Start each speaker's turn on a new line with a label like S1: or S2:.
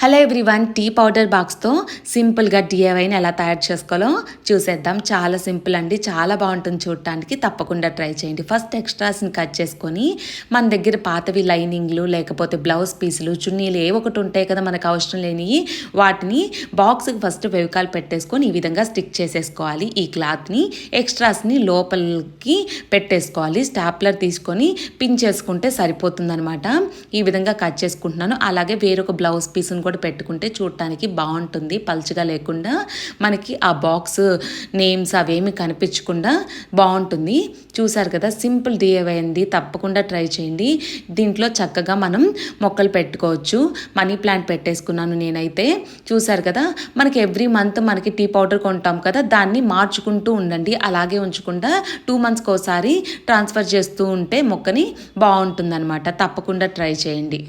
S1: Hello everyone, tea powder బాక్స్తో సింపుల్గా DIYని ఎలా తయారు చేసుకోవాలో చూసేద్దాం. చాలా సింపుల్ అండి, చాలా బాగుంటుంది చూడటానికి. తప్పకుండా ట్రై చేయండి. ఫస్ట్ ఎక్స్ట్రాస్ని కట్ చేసుకొని మన దగ్గర పాతవి లైనింగ్లు లేకపోతే బ్లౌజ్ పీసులు చున్నీలు ఏ ఒకటి ఉంటాయి కదా మనకు అవసరం లేనివి, వాటిని బాక్స్కి ఫస్ట్ వెవికాల్ పెట్టేసుకొని ఈ విధంగా స్టిక్ చేసేసుకోవాలి. ఈ క్లాత్ని ఎక్స్ట్రాస్ని లోపలికి పెట్టేసుకోవాలి. స్టాప్లర్ తీసుకొని పిన్ చేసుకుంటే సరిపోతుందనమాట. ఈ విధంగా కట్ చేసుకుంటున్నాను. అలాగే వేరొక బ్లౌజ్ పీస్ని కూడా పెట్టుకుంటే చూడటానికి బాగుంటుంది, పల్చగా లేకుండా మనకి ఆ బాక్స్ నేమ్స్ అవేమి కనిపించకుండా బాగుంటుంది. చూసారు కదా, సింపుల్ DIY అండి, తప్పకుండా ట్రై చేయండి. దీంట్లో చక్కగా మనం మొక్కలు పెట్టుకోవచ్చు. మనీ ప్లాంట్ పెట్టేసుకున్నాను నేనైతే. చూసారు కదా, మనకి ఎవ్రీ మంత్ మనకి టీ పౌడర్ కొంటాం కదా, దాన్ని మార్చుకుంటూ ఉండండి. అలాగే ఉంచకుండా 2 monthsకి ఒకసారి ట్రాన్స్ఫర్ చేస్తూ ఉంటే మొక్కని బాగుంటుందన్నమాట. తప్పకుండా ట్రై చేయండి.